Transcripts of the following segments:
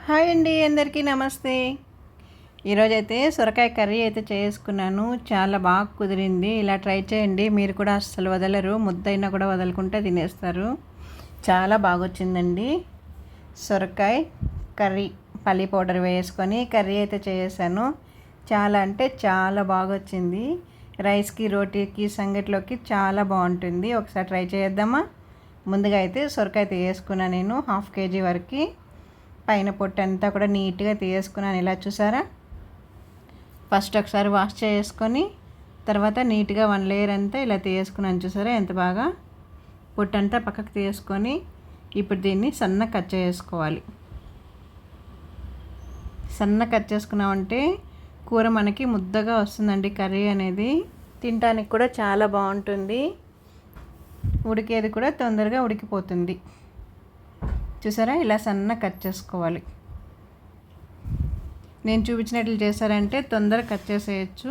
Hi అండి, అందరికీ నమస్తే. ఈరోజైతే సొరకాయ కర్రీ అయితే చేసుకున్నాను. చాలా బాగా కుదిరింది. ఇలా ట్రై చేయండి, మీరు కూడా అస్సలు వదలరు. ముద్దైనా కూడా వదలకుండా తినేస్తారు. చాలా బాగా వచ్చిందండి సొరకాయ కర్రీ. పల్లి పౌడర్ వేసుకొని కర్రీ అయితే చేసాను. చాలా అంటే చాలా బాగా వచ్చింది. రైస్కి, రోటీకి, సంగటిలోకి చాలా బాగుంటుంది. ఒకసారి ట్రై చేద్దామా? ముందుగా అయితే సొరకాయ వేసుకున్నాను నేను 1/2 kg వరకు. పైన పొట్టు అంతా కూడా నీట్గా తీసుకున్నాను. ఇలా చూసారా? ఫస్ట్ ఒకసారి వాష్ చేసుకొని తర్వాత నీట్గా 1 లేయర్ అంతా ఇలా తీసుకున్నాను. చూసారా ఎంత బాగా? పొట్టు అంతా పక్కకు తీసుకొని ఇప్పుడు దీన్ని సన్న కట్ చేసుకోవాలి. సన్న కట్ చేసుకున్నామంటే కూర మనకి ముద్దగా వస్తుందండి. కర్రీ అనేది తినడానికి కూడా చాలా బాగుంటుంది. ఉడికేది కూడా తొందరగా ఉడికిపోతుంది. చూసారా? ఇలా సన్న కట్ చేసుకోవాలి. నేను చూపించినట్లు చేశారంటే తొందరగా కట్ చేసేయచ్చు.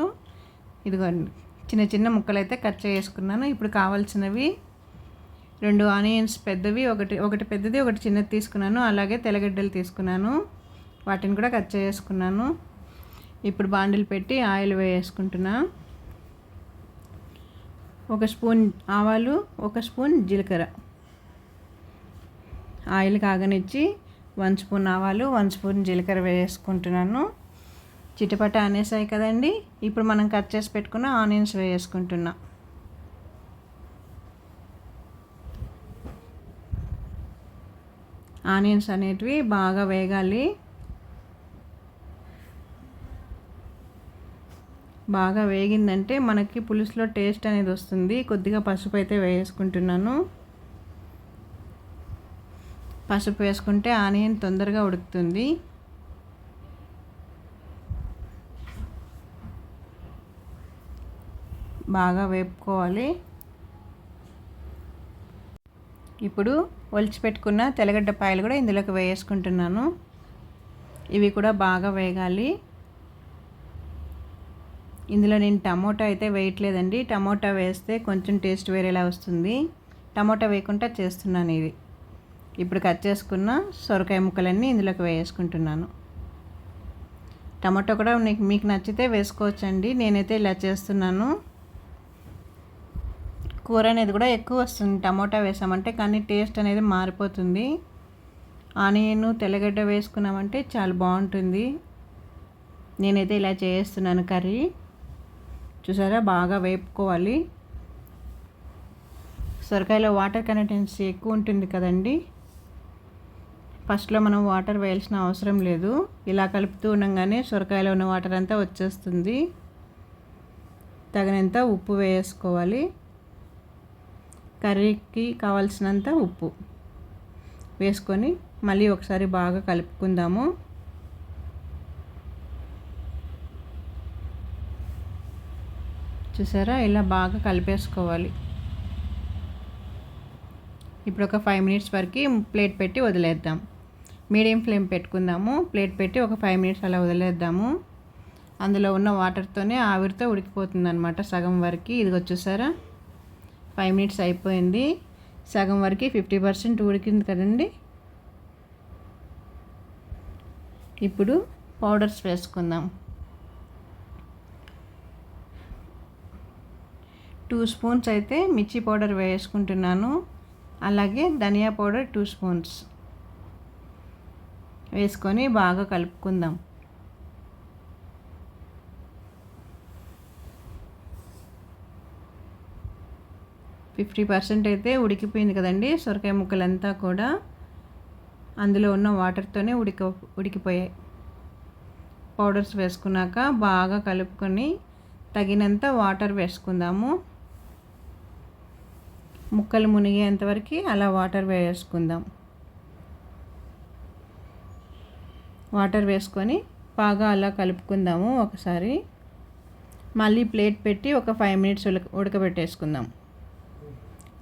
ఇదిగోండి, చిన్న చిన్న ముక్కలు అయితే కట్ చేసుకున్నాను. ఇప్పుడు కావాల్సినవి 2 ఆనియన్స్ పెద్దవి, ఒకటి పెద్దది, ఒకటి చిన్నది తీసుకున్నాను. అలాగే తెల్లగడ్డలు తీసుకున్నాను. వాటిని కూడా కట్ చేసుకున్నాను. ఇప్పుడు బాండిల్ పెట్టి ఆయిల్ వేసుకుంటున్నా. 1 స్పూన్ ఆవాలు, 1 స్పూన్ జీలకర్ర. ఆయిల్ కాగనిచ్చి 1 స్పూన్ ఆవాలు, 1 స్పూన్ జీలకర్ర వేసుకుంటున్నాను. చిటపట అనేసాయి కదండి. ఇప్పుడు మనం కట్ చేసి పెట్టుకున్న ఆనియన్స్ వేసుకుంటున్నా. ఆనియన్స్ అనేటివి బాగా వేగాలి. బాగా వేగిందంటే మనకి పులుసులో టేస్ట్ అనేది వస్తుంది. కొద్దిగా పసుపు అయితే వేసుకుంటున్నాను. పసుపు వేసుకుంటే ఆనియన్ తొందరగా ఉడుకుతుంది. బాగా వేపుకోవాలి. ఇప్పుడు ఒలిచిపెట్టుకున్న తెల్లగడ్డ పాయలు కూడా ఇందులోకి వేసుకుంటున్నాను. ఇవి కూడా బాగా వేగాలి. ఇందులో నేను టమోటా అయితే వేయట్లేదండి. టమోటా వేస్తే కొంచెం టేస్ట్ వేరేలా వస్తుంది. టమోటా వేయకుండా చేస్తున్నాను ఇది. ఇప్పుడు కట్ చేసుకున్న సొరకాయ ముక్కలన్నీ ఇందులోకి వేసుకుంటున్నాను. టమాటో కూడా మీకు నచ్చితే వేసుకోవచ్చండి. నేనైతే ఇలా చేస్తున్నాను. కూర అనేది కూడా ఎక్కువ వస్తుంది టమాటా వేసామంటే, కానీ టేస్ట్ అనేది మారిపోతుంది. ఆనియన్, తెల్లగడ్డ వేసుకున్నామంటే చాలా బాగుంటుంది. నేనైతే ఇలా చేస్తున్నాను కర్రీ. చూసారా? బాగా వేపుకోవాలి. సొరకాయలో వాటర్ కంటెన్సీ ఎక్కువ ఉంటుంది కదండి. ఫస్ట్లో మనం వాటర్ వేయాల్సిన అవసరం లేదు. ఇలా కలుపుతూ ఉండగానే సొరకాయలో ఉన్న వాటర్ అంతా వచ్చేస్తుంది. తగినంత ఉప్పు వేసుకోవాలి. కర్రీకి కావాల్సినంత ఉప్పు వేసుకొని మళ్ళీ ఒకసారి బాగా కలుపుకుందాము. చూసారా? ఇలా బాగా కలిపేసుకోవాలి. ఇప్పుడు ఒక 5 మినిట్స్ వరకు ప్లేట్ పెట్టి వదిలేద్దాం. మీడియం ఫ్లేమ్ పెట్టుకుందాము. ప్లేట్ పెట్టి ఒక 5 మినిట్స్ అలా వదిలేద్దాము. అందులో ఉన్న వాటర్తోనే ఆవిరితో ఉడికిపోతుంది అనమాట సగం వరకు. ఇదిగో చూసారా? 5 మినిట్స్ అయిపోయింది. సగం వరకు 50% ఉడికింది కదండి. ఇప్పుడు పౌడర్స్ వేసుకుందాం. 2 స్పూన్స్ అయితే మిర్చి పౌడర్ వేసుకుంటున్నాను. అలాగే ధనియా పౌడర్ 2 స్పూన్స్ వేసుకొని బాగా కలుపుకుందాం. ఫిఫ్టీ పర్సెంట్ అయితే ఉడికిపోయింది కదండి. సొరకాయ ముక్కలంతా కూడా అందులో ఉన్న వాటర్తోనే ఉడికిపోయాయి. పౌడర్స్ వేసుకున్నాక బాగా కలుపుకొని తగినంత వాటర్ వేసుకుందాము. ముక్కలు మునిగేంతవరకు అలా వాటర్ వేసుకుందాం. వాటర్ వేసుకొని బాగా అలా కలుపుకుందాము ఒకసారి. మళ్ళీ ప్లేట్ పెట్టి ఒక 5 మినిట్స్ ఉడకబెట్టేసుకుందాం.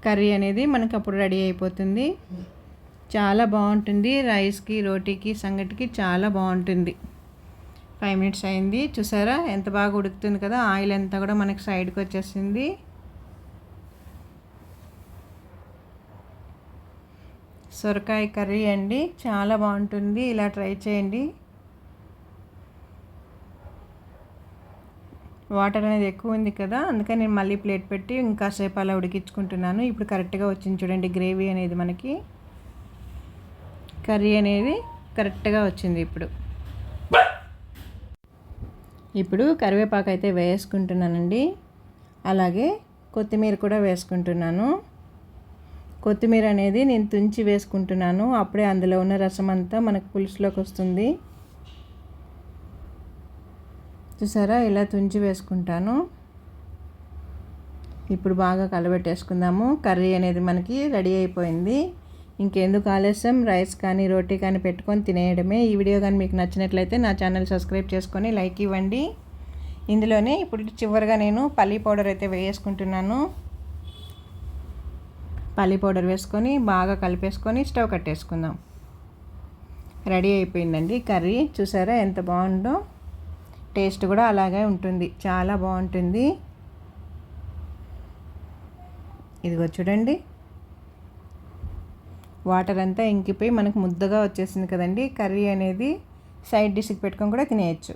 కర్రీ అనేది మనకు అప్పుడు రెడీ అయిపోతుంది. చాలా బాగుంటుంది. రైస్కి, రోటీకి, సంగటికి చాలా బాగుంటుంది. 5 మినిట్స్ అయింది. చూసారా? ఎంత బాగా ఉడుకుతుంది కదా. ఆయిల్ అంతా కూడా మనకి సైడ్కి వచ్చేసింది. సొరకాయ కర్రీ అండి, చాలా బాగుంటుంది. ఇలా ట్రై చేయండి. వాటర్ అనేది ఎక్కువ ఉంది కదా, అందుకని నేను మళ్ళీ ప్లేట్ పెట్టి ఇంకాసేపు అలా ఉడికించుకుంటున్నాను. ఇప్పుడు కరెక్ట్గా వచ్చింది చూడండి, గ్రేవీ అనేది మనకి కర్రీ అనేది కరెక్ట్గా వచ్చింది. ఇప్పుడు కరివేపాకు అయితే వేసుకుంటున్నానండి, అలాగే కొత్తిమీర కూడా వేసుకుంటున్నాను. కొత్తిమీర అనేది నేను తుంచి వేసుకుంటున్నాను, అప్పుడే అందులో ఉన్న రసం అంతా మనకు పులుసులోకి వస్తుంది. చూసారా, ఇలా తుంచి వేసుకుంటాను. ఇప్పుడు బాగా కలబెట్టేసుకుందాము. కర్రీ అనేది మనకి రెడీ అయిపోయింది. ఇంకెందుకు ఆలస్యం, రైస్ కానీ రోటీ కానీ పెట్టుకొని తినేయడమే. ఈ వీడియో కానీ మీకు నచ్చినట్లయితే నా ఛానల్ సబ్స్క్రైబ్ చేసుకొని లైక్ ఇవ్వండి. ఇందులోనే ఇప్పుడు చివరిగా నేను పల్లీ పౌడర్ అయితే వేసుకుంటున్నాను. పల్లీ పౌడర్ వేసుకొని బాగా కలిపేసుకొని స్టవ్ కట్టేసుకుందాం. రెడీ అయిపోయిందండి కర్రీ. చూసారా ఎంత బాగుందో, టేస్ట్ కూడా అలాగే ఉంటుంది, చాలా బాగుంటుంది. ఇదిగో చూడండి, వాటర్ అంతా ఇంకిపోయి మనకు ముద్దగా వచ్చేసింది కదండి. కర్రీ అనేది సైడ్ డిష్కి పెట్టుకొని కూడా తినేయచ్చు.